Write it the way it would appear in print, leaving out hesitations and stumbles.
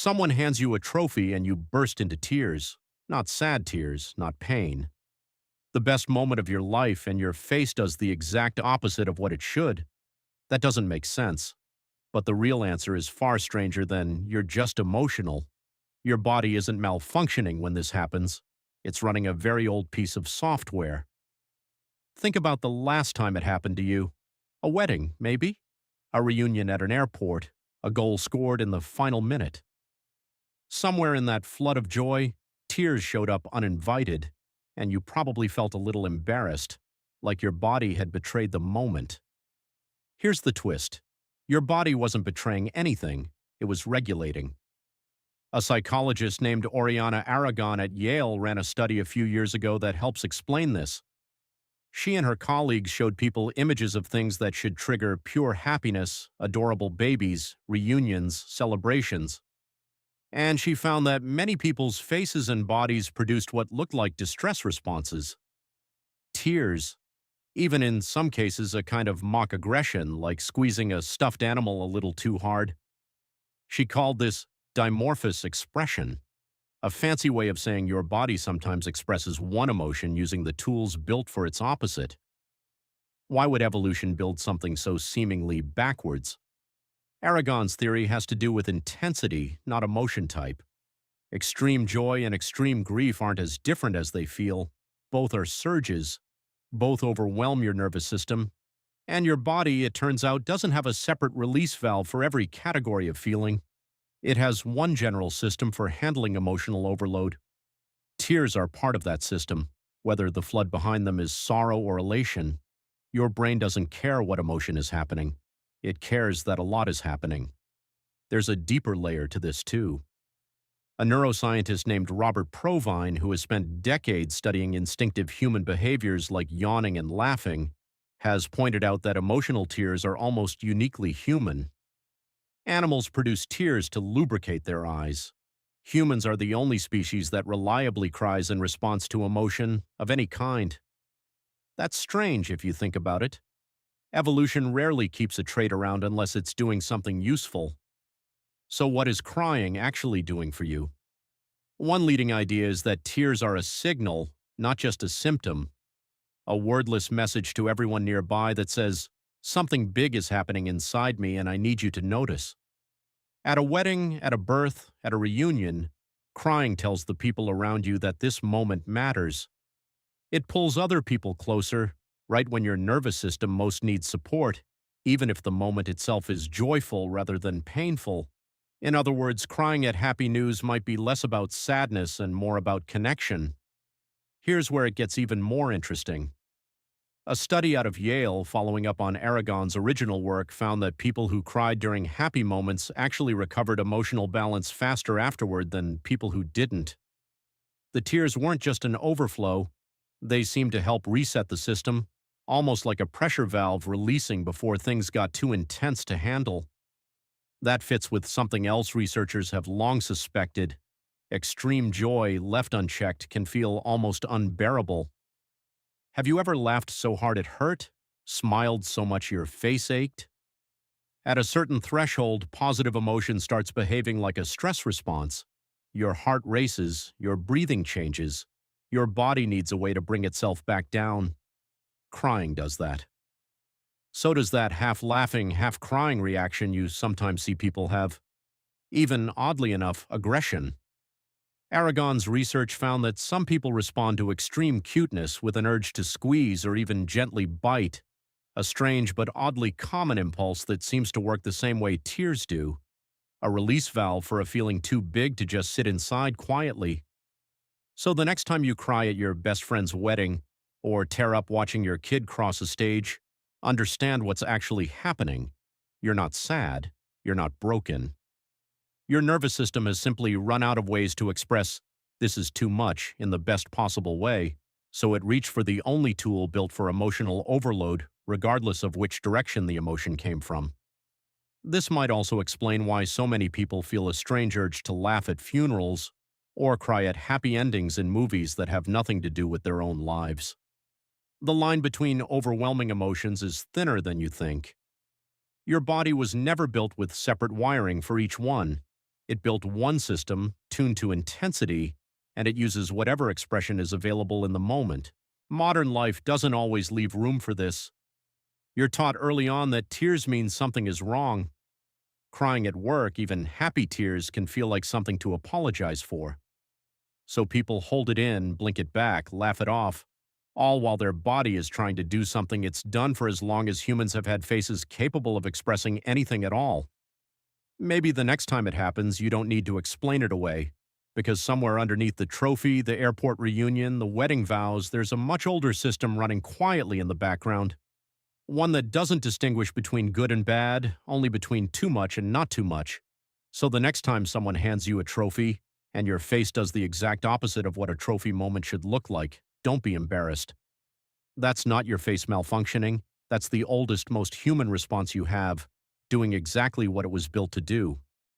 Someone hands you a trophy and you burst into tears. Not sad tears, not pain. The best moment of your life and your face does the exact opposite of what it should. That doesn't make sense. But the real answer is far stranger than you're just emotional. Your body isn't malfunctioning when this happens. It's running a very old piece of software. Think about the last time it happened to you. A wedding, maybe? A reunion at an airport? A goal scored in the final minute? Somewhere in that flood of joy, tears showed up uninvited, and you probably felt a little embarrassed, like your body had betrayed the moment. Here's the twist. Your body wasn't betraying anything, it was regulating. A psychologist named Oriana Aragon at Yale ran a study a few years ago that helps explain this. She and her colleagues showed people images of things that should trigger pure happiness, adorable babies, reunions, celebrations. And she found that many people's faces and bodies produced what looked like distress responses. Tears, even in some cases a kind of mock aggression, like squeezing a stuffed animal a little too hard. She called this dimorphous expression, a fancy way of saying your body sometimes expresses one emotion using the tools built for its opposite. Why would evolution build something so seemingly backwards? Aragon's theory has to do with intensity, not emotion type. Extreme joy and extreme grief aren't as different as they feel. Both are surges. Both overwhelm your nervous system. And your body, it turns out, doesn't have a separate release valve for every category of feeling. It has one general system for handling emotional overload. Tears are part of that system, whether the flood behind them is sorrow or elation. Your brain doesn't care what emotion is happening. It cares that a lot is happening. There's a deeper layer to this, too. A neuroscientist named Robert Provine, who has spent decades studying instinctive human behaviors like yawning and laughing, has pointed out that emotional tears are almost uniquely human. Animals produce tears to lubricate their eyes. Humans are the only species that reliably cries in response to emotion of any kind. That's strange if you think about it. Evolution rarely keeps a trait around unless it's doing something useful. So what is crying actually doing for you? One leading idea is that tears are a signal, not just a symptom. A wordless message to everyone nearby that says, something big is happening inside me and I need you to notice. At a wedding, at a birth, at a reunion, crying tells the people around you that this moment matters. It pulls other people closer, right when your nervous system most needs support, even if the moment itself is joyful rather than painful. In other words, crying at happy news might be less about sadness and more about connection. Here's where it gets even more interesting. A study out of Yale, following up on Aragon's original work, found that people who cried during happy moments actually recovered emotional balance faster afterward than people who didn't. The tears weren't just an overflow, they seemed to help reset the system, almost like a pressure valve releasing before things got too intense to handle. That fits with something else researchers have long suspected. Extreme joy, left unchecked, can feel almost unbearable. Have you ever laughed so hard it hurt? Smiled so much your face ached? At a certain threshold, positive emotion starts behaving like a stress response. Your heart races, your breathing changes, your body needs a way to bring itself back down. Crying does that. So does that half-laughing, half-crying reaction you sometimes see people have. Even, oddly enough, aggression. Aragon's research found that some people respond to extreme cuteness with an urge to squeeze or even gently bite, a strange but oddly common impulse that seems to work the same way tears do, a release valve for a feeling too big to just sit inside quietly. So the next time you cry at your best friend's wedding, or tear up watching your kid cross a stage, understand what's actually happening. You're not sad. You're not broken. Your nervous system has simply run out of ways to express, "This is too much," in the best possible way, so it reached for the only tool built for emotional overload, regardless of which direction the emotion came from. This might also explain why so many people feel a strange urge to laugh at funerals or cry at happy endings in movies that have nothing to do with their own lives. The line between overwhelming emotions is thinner than you think. Your body was never built with separate wiring for each one. It built one system, tuned to intensity, and it uses whatever expression is available in the moment. Modern life doesn't always leave room for this. You're taught early on that tears mean something is wrong. Crying at work, even happy tears, can feel like something to apologize for. So people hold it in, blink it back, laugh it off, all while their body is trying to do something it's done for as long as humans have had faces capable of expressing anything at all. Maybe the next time it happens, you don't need to explain it away, because somewhere underneath the trophy, the airport reunion, the wedding vows, there's a much older system running quietly in the background. One that doesn't distinguish between good and bad, only between too much and not too much. So the next time someone hands you a trophy, and your face does the exact opposite of what a trophy moment should look like, don't be embarrassed. That's not your face malfunctioning. That's the oldest, most human response you have, doing exactly what it was built to do.